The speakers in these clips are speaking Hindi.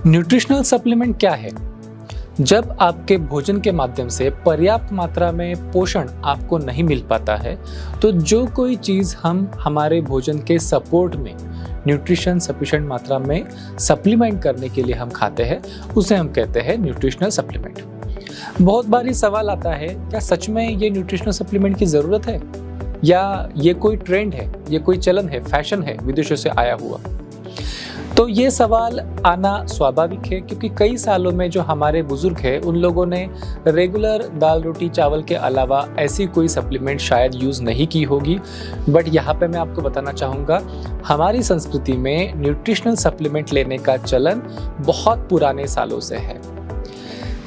न्यूट्रिशनल सप्लीमेंट क्या है? जब आपके भोजन के माध्यम से पर्याप्त मात्रा में पोषण आपको नहीं मिल पाता है, तो जो कोई चीज़ हम हमारे भोजन के सपोर्ट में न्यूट्रिशन सफिशिएंट मात्रा में सप्लीमेंट करने के लिए हम खाते हैं, उसे हम कहते हैं न्यूट्रिशनल सप्लीमेंट। बहुत बार ये सवाल आता है, क्या सच में ये न्यूट्रिशनल सप्लीमेंट की ज़रूरत है, या ये कोई ट्रेंड है, ये कोई चलन है, फैशन है विदेशों से आया हुआ? तो ये सवाल आना स्वाभाविक है, क्योंकि कई सालों में जो हमारे बुजुर्ग हैं उन लोगों ने रेगुलर दाल रोटी चावल के अलावा ऐसी कोई सप्लीमेंट शायद यूज़ नहीं की होगी। बट यहाँ पे मैं आपको बताना चाहूँगा, हमारी संस्कृति में न्यूट्रिशनल सप्लीमेंट लेने का चलन बहुत पुराने सालों से है।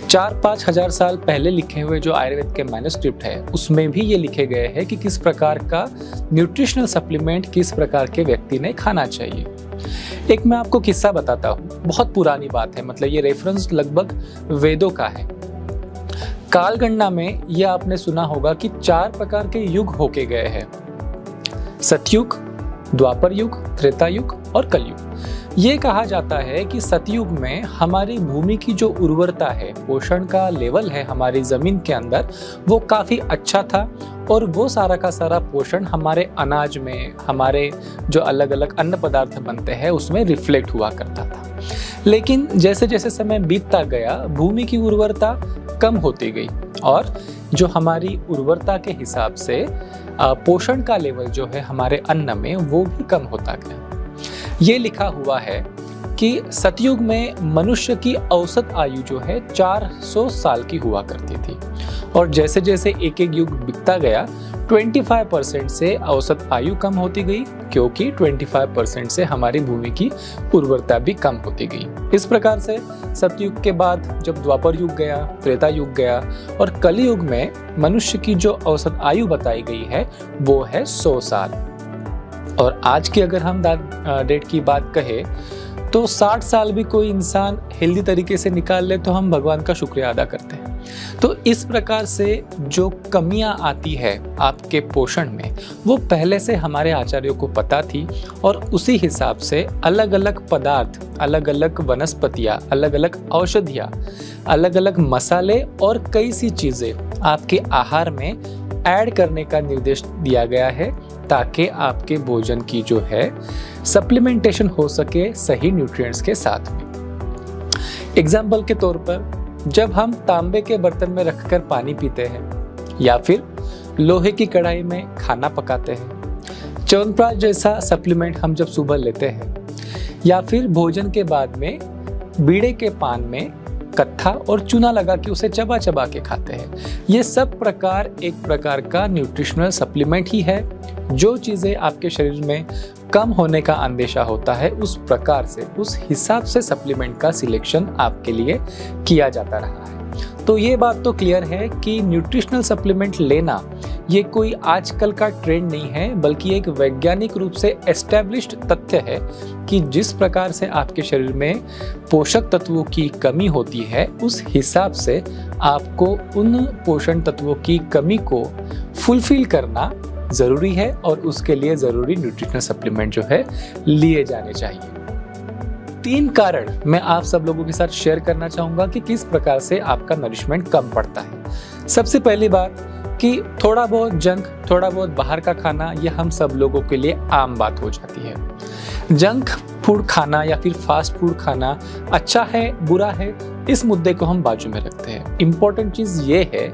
4-5 हज़ार साल पहले लिखे हुए जो आयुर्वेद के मैन्युस्क्रिप्ट है, उसमें भी ये लिखे गए हैं कि किस प्रकार का न्यूट्रिशनल सप्लीमेंट किस प्रकार के व्यक्ति ने खाना चाहिए। एक मैं आपको किस्सा बताता हूँ, बहुत पुरानी बात है, मतलब ये रेफरेंस लगभग वेदों का है। कालगणना में ये आपने सुना होगा कि 4 प्रकार के युग होके गए हैं: सतयुग, द्वापर युग, त्रेता युग और कलयुग। ये कहा जाता है कि सतयुग में हमारी भूमि की जो उर्वरता है, पोषण का लेवल है हमारी जमीन के अंदर, वो काफ़ी अच्छा था और वो सारा का सारा पोषण हमारे अनाज में, हमारे जो अलग अलग अन्न पदार्थ बनते हैं उसमें रिफ्लेक्ट हुआ करता था। लेकिन जैसे जैसे समय बीतता गया, भूमि की उर्वरता कम होती गई और जो हमारी उर्वरता के हिसाब से पोषण का लेवल जो है हमारे अन्न में, वो भी कम होता गया। ये लिखा हुआ है कि सतयुग में मनुष्य की औसत आयु जो है 400 साल की हुआ करती थी और जैसे जैसे एक एक युग बीतता गया, 25% से औसत आयु कम होती गई, क्योंकि 25% से हमारी भूमि की उर्वरता भी कम होती गई। इस प्रकार से सतयुग के बाद जब द्वापर युग गया, त्रेता युग गया और कलयुग में मनुष्य की जो औसत आयु बताई गई है वो है 100 साल। और आज की अगर हम डेट की बात कहें तो 60 साल भी कोई इंसान हेल्दी तरीके से निकाल ले तो हम भगवान का शुक्रिया अदा करते हैं। तो इस प्रकार से जो कमियां आती है आपके पोषण में, वो पहले से हमारे आचार्यों को पता थी और उसी हिसाब से अलग अलग पदार्थ, अलग अलग वनस्पतियाँ, अलग अलग औषधियाँ, अलग अलग मसाले और कई सी चीज़ें आपके आहार में ऐड करने का निर्देश दिया गया है, ताकि आपके भोजन की जो है सप्लीमेंटेशन हो सके सही न्यूट्रिएंट्स के साथ में। एग्जाम्पल के तौर पर, जब हम तांबे के बर्तन में रखकर पानी पीते हैं या फिर लोहे की कढ़ाई में खाना पकाते हैं, च्यवनप्राश जैसा सप्लीमेंट हम जब सुबह लेते हैं, या फिर भोजन के बाद में बीड़े के पान में कत्था और चूना लगा के उसे चबा चबा के खाते हैं, ये सब प्रकार एक प्रकार का न्यूट्रिशनल सप्लीमेंट ही है। जो चीज़ें आपके शरीर में कम होने का अंदेशा होता है, उस प्रकार से, उस हिसाब से सप्लीमेंट का सिलेक्शन आपके लिए किया जाता रहा है। तो ये बात तो क्लियर है कि न्यूट्रिशनल सप्लीमेंट लेना ये कोई आजकल का ट्रेंड नहीं है, बल्कि एक वैज्ञानिक रूप से एस्टैब्लिश्ड तथ्य है कि जिस प्रकार से आपके शरीर में पोषक तत्वों की कमी होती है, उस हिसाब से आपको उन पोषण तत्वों की कमी को फुलफिल करना ज़रूरी है और उसके लिए ज़रूरी न्यूट्रिशनल सप्लीमेंट जो है लिए जाने चाहिए। 3 कारण मैं आप सब लोगों के साथ शेयर करना चाहूँगा कि किस प्रकार से आपका नरिशमेंट कम पड़ता है। सबसे पहली बात कि थोड़ा बहुत जंक, थोड़ा बहुत बाहर का खाना, ये हम सब लोगों के लिए आम बात हो जाती है। जंक फूड खाना या फिर फास्ट फूड खाना अच्छा है, बुरा है, इस मुद्दे को हम बाजू में रखते हैं। इम्पोर्टेंट चीज़ ये है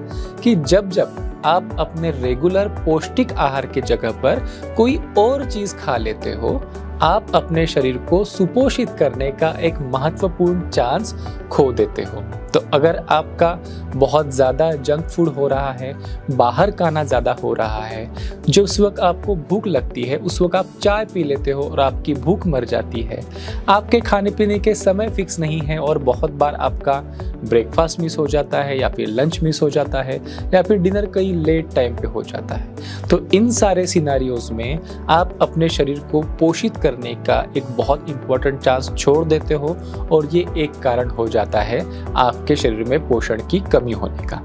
कि जब जब आप अपने रेगुलर पौष्टिक आहार के जगह पर कोई और चीज़ खा लेते हो, आप अपने शरीर को सुपोषित करने का एक महत्वपूर्ण चांस खो देते हो। तो अगर आपका बहुत ज़्यादा जंक फूड हो रहा है, बाहर खाना ज़्यादा हो रहा है, जो उस वक्त आपको भूख लगती है उस वक्त आप चाय पी लेते हो और आपकी भूख मर जाती है, आपके खाने पीने के समय फिक्स नहीं है और बहुत बार आपका ब्रेकफास्ट मिस हो जाता है या फिर लंच मिस हो जाता है या फिर डिनर कई लेट टाइम पे हो जाता है, तो इन सारे सिनारियोज में आप अपने शरीर को पोषित करने का एक बहुत इंपॉर्टेंट चांस छोड़ देते हो और ये एक कारण हो जाता है आपके शरीर में पोषण की कमी होने का।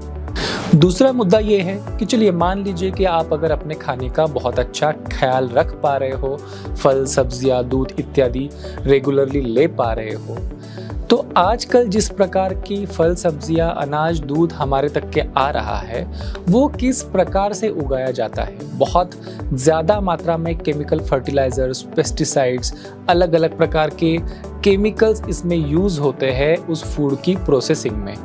दूसरा मुद्दा ये है कि चलिए मान लीजिए कि आप अगर अपने खाने का बहुत अच्छा ख्याल रख पा रहे हो, फल सब्जियां दूध इत्यादि रेगुलरली ले पा रहे हो, तो आजकल जिस प्रकार की फल, सब्जियां, अनाज, दूध हमारे तक के आ रहा है, वो किस प्रकार से उगाया जाता है। बहुत ज़्यादा मात्रा में केमिकल फर्टिलाइजर्स, पेस्टिसाइड्स, अलग अलग प्रकार के केमिकल्स इसमें यूज़ होते हैं उस फूड की प्रोसेसिंग में।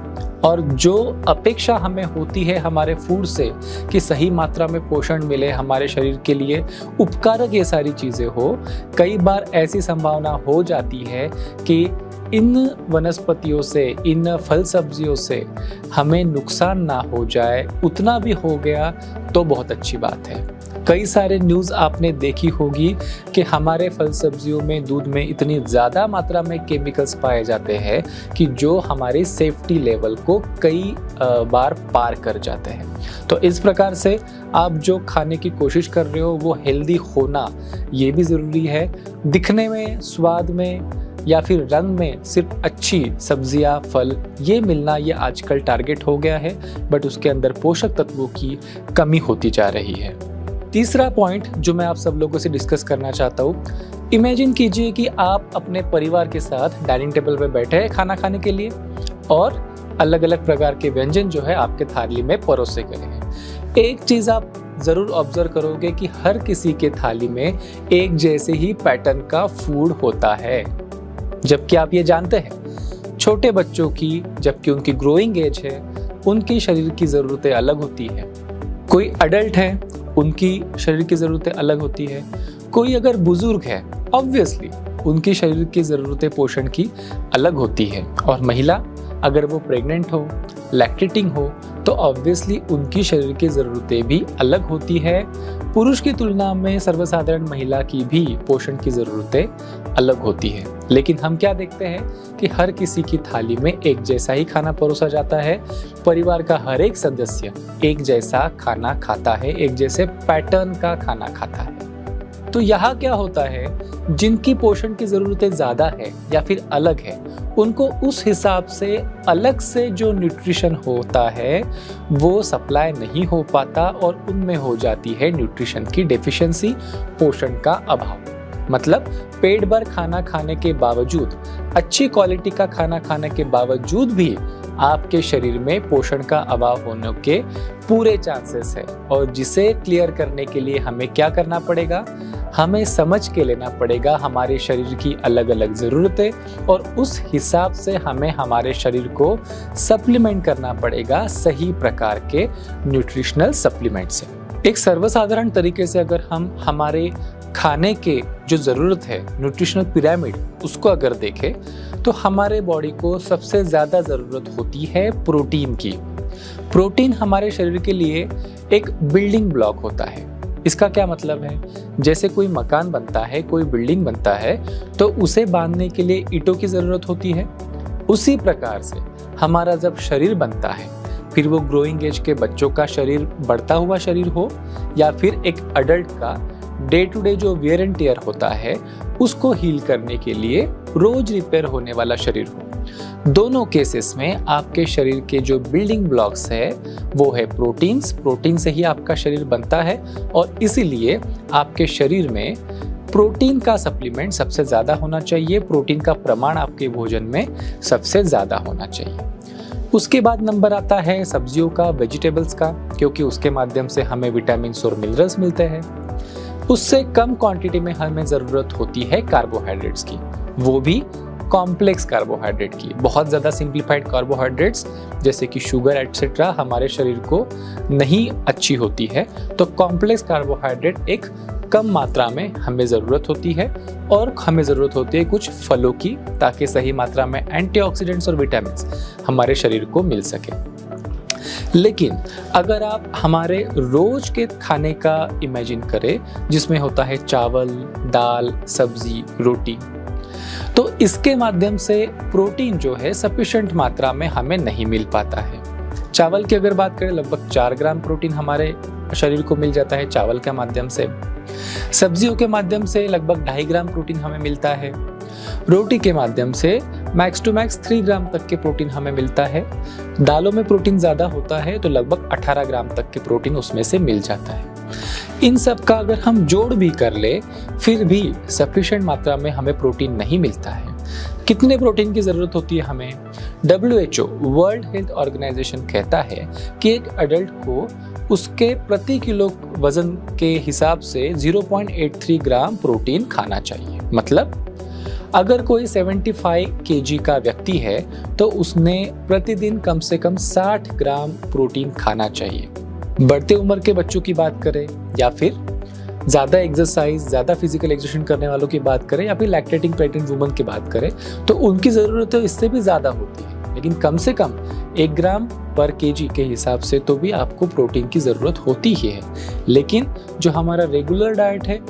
और जो अपेक्षा हमें होती है हमारे फूड से कि सही मात्रा में पोषण मिले, हमारे शरीर के लिए उपकारक ये सारी चीज़ें हो, कई बार ऐसी संभावना हो जाती है कि इन वनस्पतियों से, इन फल सब्जियों से हमें नुकसान ना हो जाए। उतना भी हो गया तो बहुत अच्छी बात है। कई सारे न्यूज़ आपने देखी होगी कि हमारे फल सब्जियों में, दूध में इतनी ज़्यादा मात्रा में केमिकल्स पाए जाते हैं कि जो हमारे सेफ्टी लेवल को कई बार पार कर जाते हैं। तो इस प्रकार से आप जो खाने की कोशिश कर रहे हो वो हेल्दी होना ये भी ज़रूरी है। दिखने में, स्वाद में या फिर रंग में सिर्फ अच्छी सब्जियां, फल ये मिलना ये आजकल टारगेट हो गया है, बट उसके अंदर पोषक तत्वों की कमी होती जा रही है। तीसरा पॉइंट जो मैं आप सब लोगों से डिस्कस करना चाहता हूँ, इमेजिन कीजिए कि आप अपने परिवार के साथ डाइनिंग टेबल पर बैठे हैं खाना खाने के लिए और अलग अलग प्रकार के व्यंजन जो है आपके थाली में परोसे गए हैं। एक चीज़ आप ज़रूर ऑब्जर्व करोगे कि हर किसी के थाली में एक जैसे ही पैटर्न का फूड होता है, जबकि आप ये जानते हैं छोटे बच्चों की, जबकि उनकी ग्रोइंग एज है, उनकी शरीर की ज़रूरतें अलग होती है। कोई अडल्ट है, उनकी शरीर की ज़रूरतें अलग होती है। कोई अगर बुजुर्ग है, ऑब्वियसली उनकी शरीर की ज़रूरतें पोषण की अलग होती है। और महिला अगर वो प्रेग्नेंट हो, लैक्टेटिंग हो, तो ऑब्वियसली उनकी शरीर की ज़रूरतें भी अलग होती है। पुरुष की तुलना में सर्वसाधारण महिला की भी पोषण की ज़रूरतें अलग होती है। लेकिन हम क्या देखते हैं कि हर किसी की थाली में एक जैसा ही खाना परोसा जाता है। परिवार का हर एक सदस्य एक जैसा खाना खाता है, एक जैसे पैटर्न का खाना खाता है। तो यहाँ क्या होता है, जिनकी पोषण की ज़रूरतें ज़्यादा है या फिर अलग है, उनको उस हिसाब से अलग से जो न्यूट्रिशन होता है वो सप्लाई नहीं हो पाता और उनमें हो जाती है न्यूट्रिशन की डेफिशिएंसी, पोषण का अभाव। मतलब पेट भर खाना खाने के बावजूद, अच्छी क्वालिटी का खाना खाने के बावजूद भी आपके शरीर में पोषण का अभाव होने के पूरे चांसेस है। और जिसे क्लियर करने के लिए हमें क्या करना पड़ेगा, हमें समझ के लेना पड़ेगा हमारे शरीर की अलग अलग ज़रूरतें और उस हिसाब से हमें हमारे शरीर को सप्लीमेंट करना पड़ेगा सही प्रकार के न्यूट्रिशनल सप्लीमेंट से। एक सर्वसाधारण तरीके से अगर हम हमारे खाने के जो ज़रूरत है, न्यूट्रिशनल पिरामिड, उसको अगर देखें तो हमारे बॉडी को सबसे ज़्यादा ज़रूरत होती है प्रोटीन की। प्रोटीन हमारे शरीर के लिए एक बिल्डिंग ब्लॉक होता है। इसका क्या मतलब है, जैसे कोई मकान बनता है, कोई बिल्डिंग बनता है, तो उसे बांधने के लिए ईंटों की ज़रूरत होती है। उसी प्रकार से हमारा जब शरीर बनता है, फिर वो ग्रोइंग एज के बच्चों का शरीर, बढ़ता हुआ शरीर हो या फिर एक अडल्ट का डे टू डे जो वियर एंड टियर होता है, उसको हील करने के लिए रोज रिपेयर होने वाला शरीर हो। दोनों केसेस में आपके शरीर के जो बिल्डिंग ब्लॉक्स है वो है प्रोटीन्स। प्रोटीन से ही आपका शरीर बनता है और इसीलिए आपके शरीर में प्रोटीन का सप्लीमेंट सबसे ज़्यादा होना चाहिए, प्रोटीन का प्रमाण आपके भोजन में सबसे ज़्यादा होना चाहिए। उसके बाद नंबर आता है सब्जियों का, वेजिटेबल्स का, क्योंकि उसके माध्यम से हमें विटामिन्स और मिनरल्स मिलते हैं। उससे कम क्वांटिटी में हमें ज़रूरत होती है कार्बोहाइड्रेट्स की, वो भी कॉम्प्लेक्स कार्बोहाइड्रेट की। बहुत ज़्यादा सिंप्लीफाइड कार्बोहाइड्रेट्स जैसे कि शुगर एटसेट्रा हमारे शरीर को नहीं अच्छी होती है, तो कॉम्प्लेक्स कार्बोहाइड्रेट एक कम मात्रा में हमें ज़रूरत होती है। और हमें ज़रूरत होती है कुछ फलों की, ताकि सही मात्रा में एंटीऑक्सीडेंट्स और विटामिन्स हमारे शरीर को मिल सके। लेकिन अगर आप हमारे रोज के खाने का इमेजिन करें, जिसमें होता है चावल, दाल, सब्जी, रोटी, तो इसके माध्यम से प्रोटीन जो है सफिशिएंट मात्रा में हमें नहीं मिल पाता है। चावल की अगर बात करें, लगभग 4 ग्राम प्रोटीन हमारे शरीर को मिल जाता है चावल के माध्यम से। सब्जियों के माध्यम से लगभग 2.5 ग्राम प्रोटीन हमें मिलता है। रोटी के माध्यम से मैक्स टू मैक्स 3 ग्राम तक के प्रोटीन हमें मिलता है। दालों में प्रोटीन ज़्यादा होता है तो लगभग 18 ग्राम तक के प्रोटीन उसमें से मिल जाता है। इन सब का अगर हम जोड़ भी कर ले फिर भी सफिशिएंट मात्रा में हमें प्रोटीन नहीं मिलता है। कितने प्रोटीन की ज़रूरत होती है हमें? WHO वर्ल्ड हेल्थ ऑर्गेनाइजेशन कहता है कि एक अडल्ट को उसके प्रति किलो वजन के हिसाब से 0.83 ग्राम प्रोटीन खाना चाहिए। मतलब अगर कोई 75 kg का व्यक्ति है तो उसने प्रतिदिन कम से कम 60 ग्राम प्रोटीन खाना चाहिए। बढ़ते उम्र के बच्चों की बात करें या फिर ज़्यादा एक्सरसाइज, ज़्यादा फिजिकल एक्सरसाइज करने वालों की बात करें या फिर लैक्टेटिंग प्रेग्नेंट वुमन की बात करें तो उनकी ज़रूरत तो इससे भी ज़्यादा होती है, लेकिन कम से कम 1 ग्राम पर केजी के हिसाब से तो भी आपको प्रोटीन की ज़रूरत होती ही है। लेकिन जो हमारा रेगुलर डाइट है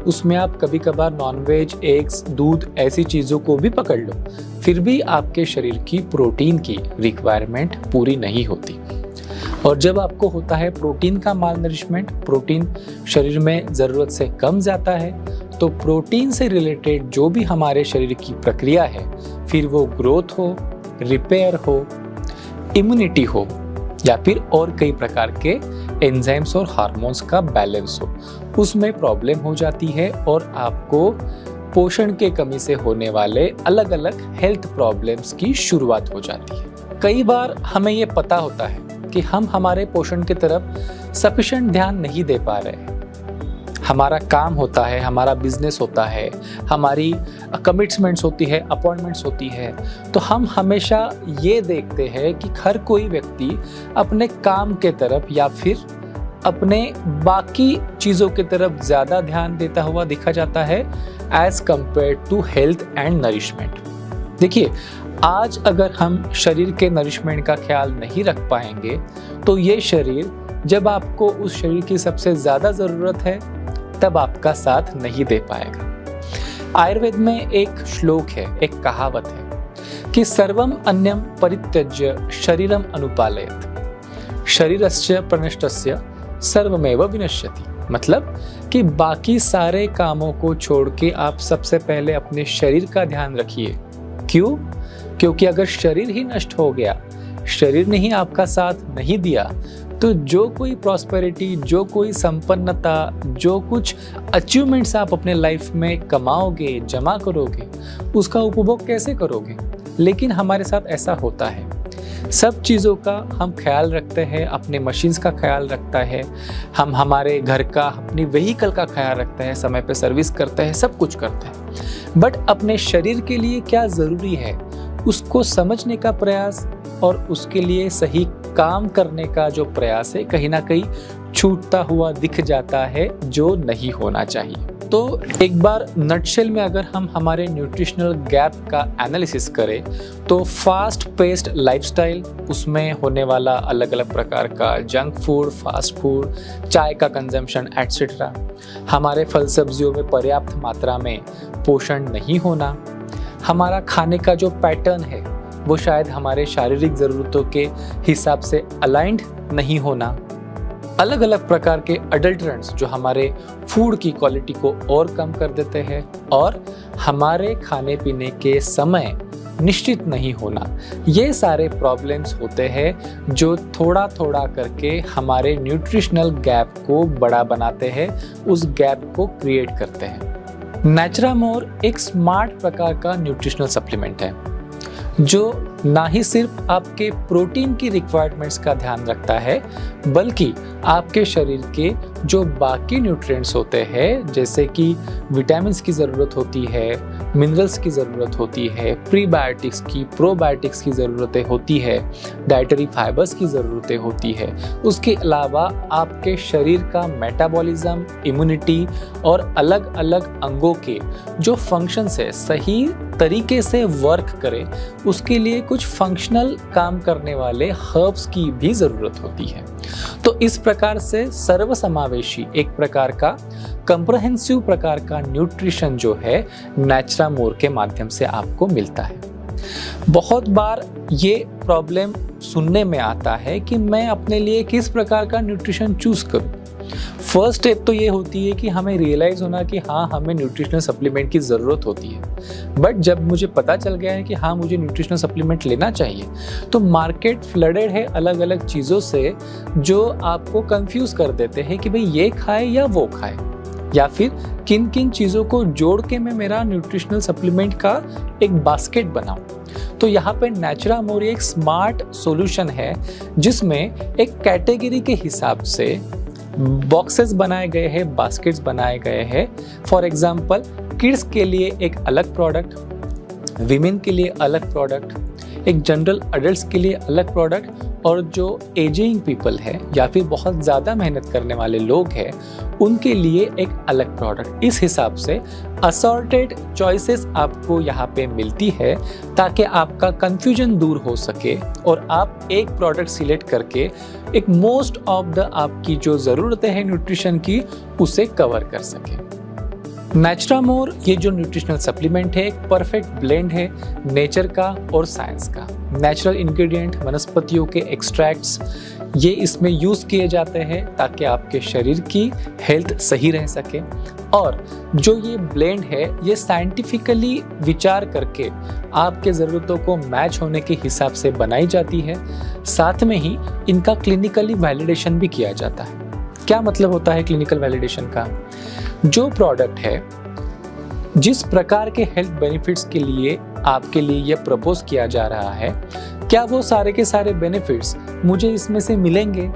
उसमें आप कभी कभार नॉनवेज, एग्स, दूध ऐसी चीज़ों को भी पकड़ लो, फिर भी आपके शरीर की प्रोटीन की रिक्वायरमेंट पूरी नहीं होती। और जब आपको होता है प्रोटीन का माल नरिशमेंट, प्रोटीन शरीर में ज़रूरत से कम जाता है, तो प्रोटीन से रिलेटेड जो भी हमारे शरीर की प्रक्रिया है, फिर वो ग्रोथ हो, रिपेयर हो, इम्यूनिटी हो या फिर और कई प्रकार के एंजाइम्स और हार्मोन्स का बैलेंस हो, उसमें प्रॉब्लम हो जाती है और आपको पोषण के कमी से होने वाले अलग अलग हेल्थ प्रॉब्लम्स की शुरुआत हो जाती है। कई बार हमें ये पता होता है कि हम हमारे पोषण की तरफ सफिशिएंट ध्यान नहीं दे पा रहे। हमारा काम होता है, हमारा बिजनेस होता है, हमारी कमिटमेंट्स होती है, अपॉइंटमेंट्स होती है, तो हम हमेशा ये देखते हैं कि हर कोई व्यक्ति अपने काम के तरफ या फिर अपने बाकी चीज़ों की तरफ ज़्यादा ध्यान देता हुआ देखा जाता है as compared to health and nourishment. देखिए, आज अगर हम शरीर के नरिशमेंट का ख्याल नहीं रख पाएंगे तो ये शरीर जब आपको उस शरीर की सबसे ज़्यादा ज़रूरत है तब आपका साथ नहीं दे पाएगा। आयुर्वेद में एक श्लोक है, एक कहावत है कि सर्वम अन्यम परित्यज्य शरीरम अनुपालयत शरीरस्य प्रनष्टस्य सर्वमेव विनश्यति। मतलब कि बाकी सारे कामों को छोड़ के आप सबसे पहले अपने शरीर का ध्यान रखिए। क्यों? क्योंकि अगर शरीर ही नष्ट हो गया, शरीर ने ही आपका साथ नहीं दिया, तो जो कोई प्रॉस्पेरिटी, जो कोई संपन्नता, जो कुछ अचीवमेंट्स आप अपने लाइफ में कमाओगे, जमा करोगे, उसका उपभोग कैसे करोगे? लेकिन हमारे साथ ऐसा होता है, सब चीज़ों का हम ख्याल रखते हैं, अपने मशीन्स का ख्याल रखता है, हम हमारे घर का, अपनी व्हीकल का ख्याल रखते हैं, समय पे सर्विस करते हैं, सब कुछ करते हैं, बट अपने शरीर के लिए क्या ज़रूरी है उसको समझने का प्रयास और उसके लिए सही काम करने का जो प्रयास है कहीं ना कहीं छूटता हुआ दिख जाता है, जो नहीं होना चाहिए। तो एक बार नटशेल में अगर हम हमारे न्यूट्रिशनल गैप का एनालिसिस करें तो फास्ट पेस्ड लाइफस्टाइल, उसमें होने वाला अलग अलग प्रकार का जंक फूड, फास्ट फूड, चाय का कंजम्पशन एट्सेट्रा, हमारे फल सब्जियों में पर्याप्त मात्रा में पोषण नहीं होना, हमारा खाने का जो पैटर्न है वो शायद हमारे शारीरिक ज़रूरतों के हिसाब से अलाइंड नहीं होना, अलग अलग प्रकार के अडल्ट्रेंट्स जो हमारे फूड की क्वालिटी को और कम कर देते हैं और हमारे खाने पीने के समय निश्चित नहीं होना, ये सारे प्रॉब्लम्स होते हैं जो थोड़ा थोड़ा करके हमारे न्यूट्रिशनल गैप को बड़ा बनाते हैं, उस गैप को क्रिएट करते हैं। नेचुरामोर एक स्मार्ट प्रकार का न्यूट्रिशनल सप्लीमेंट है जो ना ही सिर्फ आपके प्रोटीन की रिक्वायरमेंट्स का ध्यान रखता है बल्कि आपके शरीर के जो बाकी न्यूट्रिएंट्स होते हैं, जैसे कि विटामिन्स की ज़रूरत होती है, मिनरल्स की ज़रूरत होती है, प्रीबायोटिक्स की, प्रोबायोटिक्स की ज़रूरतें होती है, डाइटरी फाइबर्स की ज़रूरतें होती है, उसके अलावा आपके शरीर का मेटाबॉलिज्म, इम्यूनिटी और अलग अलग अंगों के जो फंक्शंस है सही तरीके से वर्क करे, उसके लिए कुछ फंक्शनल काम करने वाले हर्ब्स की भी ज़रूरत होती है। तो इस प्रकार से सर्वसमावेशी एक प्रकार का कंप्रहेंसिव प्रकार का न्यूट्रिशन जो है नेचुरामोर के माध्यम से आपको मिलता है। बहुत बार ये प्रॉब्लम सुनने में आता है कि मैं अपने लिए किस प्रकार का न्यूट्रिशन चूज करूं। फर्स्ट स्टेप तो ये होती है कि हमें रियलाइज़ होना कि हाँ, हमें न्यूट्रिशनल सप्लीमेंट की ज़रूरत होती है। बट जब मुझे पता चल गया है कि हाँ, मुझे न्यूट्रिशनल सप्लीमेंट लेना चाहिए, तो मार्केट फ्लडेड है अलग अलग चीज़ों से जो आपको कंफ्यूज कर देते हैं कि भाई ये खाए या वो खाए, या फिर किन किन चीज़ों को जोड़ के मैं मेरा न्यूट्रिशनल सप्लीमेंट का एक बास्केट बनाऊं। तो यहाँ पे नेचुरामोर एक स्मार्ट सॉल्यूशन है जिसमें एक कैटेगरी के हिसाब से बॉक्सेस बनाए गए हैं, बास्केट्स बनाए गए हैं। फॉर एग्जांपल, किड्स के लिए एक अलग प्रोडक्ट, विमेन के लिए अलग प्रोडक्ट, एक जनरल अडल्ट्स के लिए अलग प्रोडक्ट, और जो एजिंग पीपल है या फिर बहुत ज़्यादा मेहनत करने वाले लोग हैं उनके लिए एक अलग प्रोडक्ट। इस हिसाब से असॉर्टेड चॉइसेस आपको यहाँ पे मिलती है ताकि आपका कंफ्यूजन दूर हो सके और आप एक प्रोडक्ट सिलेक्ट करके एक मोस्ट ऑफ द आपकी जो ज़रूरतें हैं न्यूट्रिशन की उसे कवर कर सके। नेचुरामोर ये जो न्यूट्रिशनल सप्लीमेंट है एक परफेक्ट ब्लेंड है नेचर का और साइंस का। नेचुरल इंग्रेडिएंट, वनस्पतियों के एक्सट्रैक्ट्स ये इसमें यूज़ किए जाते हैं ताकि आपके शरीर की हेल्थ सही रह सके। और जो ये ब्लेंड है ये साइंटिफिकली विचार करके आपके ज़रूरतों को मैच होने के हिसाब से बनाई जाती है। साथ में ही इनका क्लिनिकली वैलिडेशन भी किया जाता है। क्या मतलब होता है क्लिनिकल वैलिडेशन का? जो प्रोडक्ट है जिस प्रकार के हेल्थ बेनिफिट्स के लिए आपके लिए यह प्रपोज किया जा रहा है, क्या वो सारे के सारे बेनिफिट्स मुझे इसमें से मिलेंगे?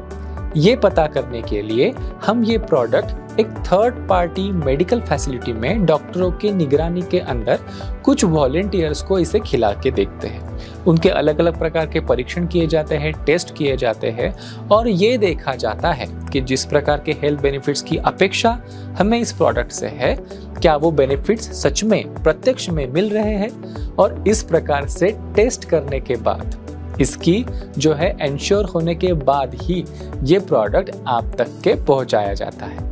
ये पता करने के लिए हम ये प्रोडक्ट एक थर्ड पार्टी मेडिकल फैसिलिटी में डॉक्टरों के निगरानी के अंदर कुछ वॉलंटियर्स को इसे खिला के देखते हैं। उनके अलग अलग प्रकार के परीक्षण किए जाते हैं, टेस्ट किए जाते हैं और ये देखा जाता है कि जिस प्रकार के हेल्थ बेनिफिट्स की अपेक्षा हमें इस प्रोडक्ट से है, क्या वो बेनिफिट्स सच में प्रत्यक्ष में मिल रहे हैं। और इस प्रकार से टेस्ट करने के बाद इसकी जो है एंश्योर होने के बाद ही ये प्रोडक्ट आप तक के पहुंचाया जाता है।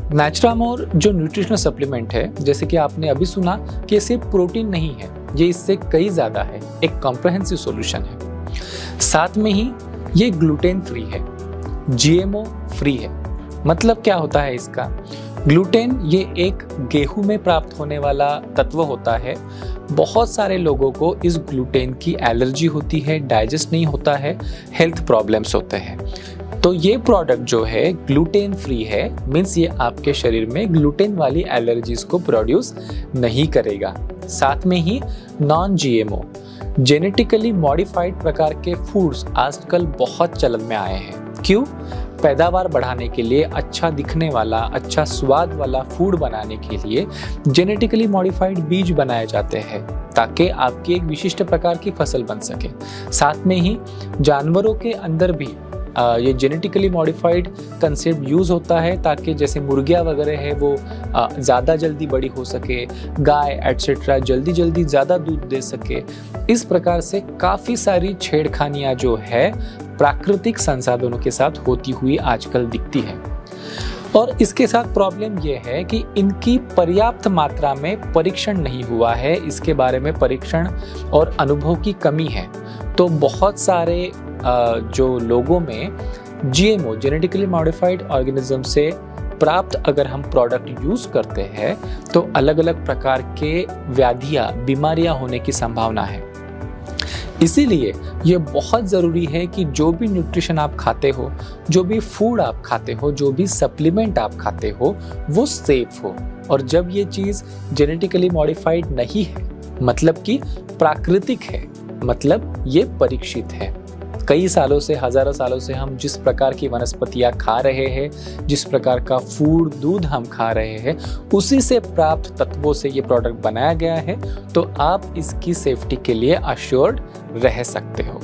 नेचुरामोर जो न्यूट्रिशनल सप्लीमेंट है, जैसे कि आपने अभी सुना कि ये सिर्फ प्रोटीन नहीं है, ये इससे कई ज़्यादा है, एक कॉम्प्रहेंसिव सॉल्यूशन है। साथ में ही ये ग्लूटेन फ्री है, जीएमओ फ्री है। मतलब क्या होता है इसका? ग्लूटेन ये एक गेहूं में प्राप्त होने वाला तत्व होता है। बहुत सारे लोगों को इस ग्लूटेन की एलर्जी होती है, डाइजेस्ट नहीं होता है, हेल्थ प्रॉब्लम्स होते हैं। तो ये प्रोडक्ट जो है ग्लूटेन फ्री है, मीन्स ये आपके शरीर में ग्लूटेन वाली एलर्जीज को प्रोड्यूस नहीं करेगा। साथ में ही नॉन जीएमओ जेनेटिकली मॉडिफाइड प्रकार के फूड्स आजकल बहुत चलन में आए हैं। क्यों? पैदावार बढ़ाने के लिए, अच्छा दिखने वाला, अच्छा स्वाद वाला फूड बनाने के लिए जेनेटिकली मॉडिफाइड बीज बनाए जाते हैं ताकि आपकी एक विशिष्ट प्रकार की फसल बन सके। साथ में ही जानवरों के अंदर भी ये जेनेटिकली मॉडिफाइड कंसेप्ट यूज़ होता है ताकि जैसे मुर्गियाँ वगैरह है वो ज़्यादा जल्दी बड़ी हो सके, गाय एट्सेट्रा जल्दी जल्दी ज़्यादा दूध दे सके। इस प्रकार से काफ़ी सारी छेड़खानियाँ जो है प्राकृतिक संसाधनों के साथ होती हुई आजकल दिखती है। और इसके साथ प्रॉब्लम ये है कि इनकी पर्याप्त मात्रा में परीक्षण नहीं हुआ है, इसके बारे में परीक्षण और अनुभव की कमी है। तो बहुत सारे जो लोगों में जीएमओ जेनेटिकली मॉडिफाइड ऑर्गेनिज्म से प्राप्त अगर हम प्रोडक्ट यूज़ करते हैं तो अलग अलग प्रकार के व्याधियाँ, बीमारियाँ होने की संभावना है। इसीलिए ये बहुत ज़रूरी है कि जो भी न्यूट्रिशन आप खाते हो, जो भी फूड आप खाते हो, जो भी सप्लीमेंट आप खाते हो, वो सेफ हो। और जब ये चीज़ जेनेटिकली मॉडिफाइड नहीं है, मतलब कि प्राकृतिक है, मतलब ये परीक्षित है। कई सालों से, हजारों सालों से हम जिस प्रकार की वनस्पतियाँ खा रहे हैं, जिस प्रकार का फूड, दूध हम खा रहे हैं, उसी से प्राप्त तत्वों से ये प्रोडक्ट बनाया गया है। तो आप इसकी सेफ्टी के लिए अश्योर्ड रह सकते हो।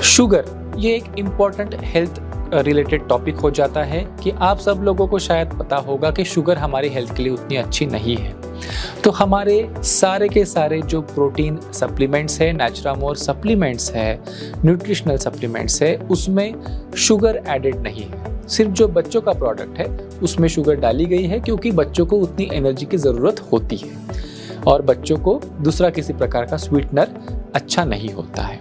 शुगर ये एक इम्पॉर्टेंट हेल्थ रिलेटेड टॉपिक हो जाता है कि आप सब लोगों को शायद पता होगा कि शुगर हमारी हेल्थ के लिए उतनी अच्छी नहीं है। तो हमारे सारे के सारे जो प्रोटीन सप्लीमेंट्स है, नेचुरामोर सप्लीमेंट्स है, न्यूट्रिशनल सप्लीमेंट्स है, उसमें शुगर एडेड नहीं है। सिर्फ जो बच्चों का प्रोडक्ट है उसमें शुगर डाली गई है क्योंकि बच्चों को उतनी एनर्जी की ज़रूरत होती है और बच्चों को दूसरा किसी प्रकार का स्वीटनर अच्छा नहीं होता है।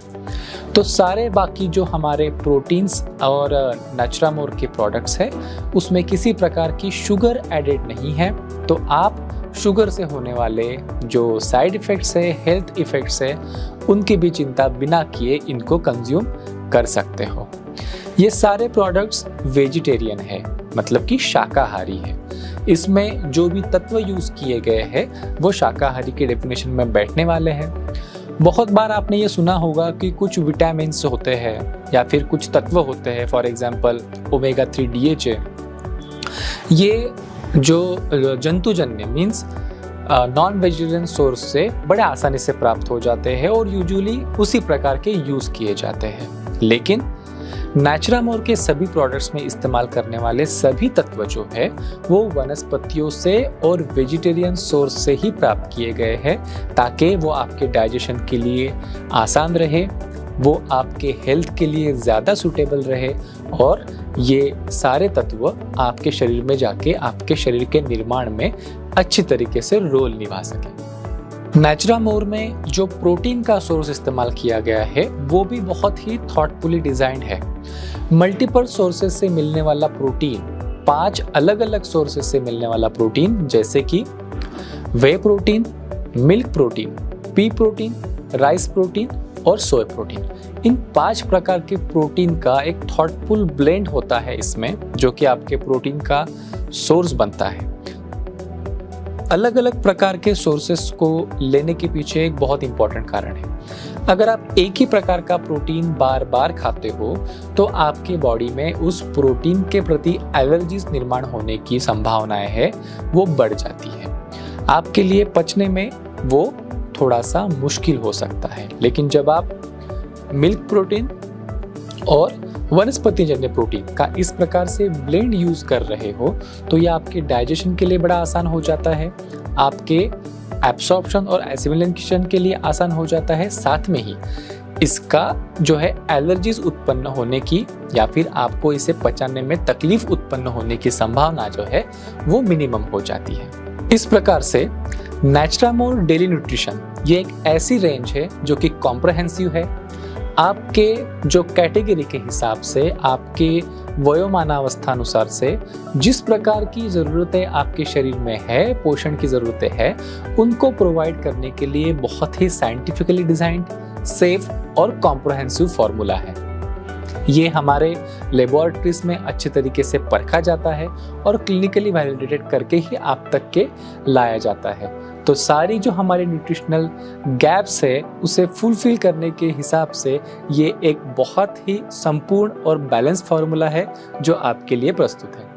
तो सारे बाकी जो हमारे प्रोटीन्स और नेचुरामोर के प्रोडक्ट्स हैं उसमें किसी प्रकार की शुगर एडेड नहीं है। तो आप शुगर से होने वाले जो साइड इफ़ेक्ट्स है, हेल्थ इफ़ेक्ट्स है, उनकी भी चिंता बिना किए इनको कंज्यूम कर सकते हो। ये सारे प्रोडक्ट्स वेजिटेरियन है, मतलब कि शाकाहारी है। इसमें जो भी तत्व यूज़ किए गए हैं वो शाकाहारी के डेफिनेशन में बैठने वाले हैं। बहुत बार आपने ये सुना होगा कि कुछ विटामिन्स होते हैं या फिर कुछ तत्व होते हैं, फॉर एग्जांपल ओमेगा 3 DHA, ये जो जंतुजन्य मीन्स नॉन वेजिटेरियन सोर्स से बड़े आसानी से प्राप्त हो जाते हैं और यूजुअली उसी प्रकार के यूज़ किए जाते हैं। लेकिन नेचुरामोर के सभी प्रोडक्ट्स में इस्तेमाल करने वाले सभी तत्व जो है वो वनस्पतियों से और वेजिटेरियन सोर्स से ही प्राप्त किए गए हैं, ताकि वो आपके डाइजेशन के लिए आसान रहे, वो आपके हेल्थ के लिए ज़्यादा सूटेबल रहे और ये सारे तत्व आपके शरीर में जाके आपके शरीर के निर्माण में अच्छी तरीके से रोल निभा सके। नेचुरामोर में जो प्रोटीन का सोर्स इस्तेमाल किया गया है वो भी बहुत ही थॉटफुली डिजाइंड है। मल्टीपल सोर्सेज से मिलने वाला प्रोटीन, 5 अलग अलग सोर्सेज से मिलने वाला प्रोटीन, जैसे कि whey protein, milk protein, pea protein, rice protein और सोय प्रोटीन, इन 5 प्रकार के प्रोटीन का एक थॉटफुल ब्लेंड होता है इसमें, जो कि आपके प्रोटीन का सोर्स बनता है। अलग अलग प्रकार के सोर्सेस को लेने के पीछे एक बहुत इंपॉर्टेंट कारण है। अगर आप एक ही प्रकार का प्रोटीन बार बार खाते हो तो आपके बॉडी में उस प्रोटीन के प्रति एलर्जीज निर्माण होने की संभावनाएं है वो बढ़ जाती है। आपके लिए पचने में वो थोड़ा सा मुश्किल हो सकता है। लेकिन जब आप मिल्क प्रोटीन और वनस्पतिजन्य प्रोटीन का इस प्रकार से ब्लेंड यूज कर रहे हो तो ये आपके डाइजेशन के लिए बड़ा आसान हो जाता है, आपके एब्सॉर्प्शन और एसिमिलेशन के लिए आसान हो जाता है। साथ में ही इसका जो है एलर्जीज उत्पन्न होने की या फिर आपको इसे पचाने में तकलीफ उत्पन्न होने की संभावना जो है वो मिनिमम हो जाती है। इस प्रकार से नेचुरामोर डेली न्यूट्रिशन ये एक ऐसी रेंज है जो कि कॉम्प्रहेंसिव है। आपके जो कैटेगरी के हिसाब से, आपके वयोमानावस्था अनुसार से जिस प्रकार की ज़रूरतें आपके शरीर में है, पोषण की ज़रूरतें है, उनको प्रोवाइड करने के लिए बहुत ही साइंटिफिकली डिज़ाइंड, सेफ और कॉम्प्रहेंसिव फॉर्मूला है। ये हमारे लेबोरेटरीज में अच्छे तरीके से परखा जाता है और क्लिनिकली वैलिडेटेड करके ही आप तक के लाया जाता है। तो सारी जो हमारे न्यूट्रिशनल गैप्स है उसे फुलफिल करने के हिसाब से ये एक बहुत ही संपूर्ण और बैलेंस फार्मूला है जो आपके लिए प्रस्तुत है।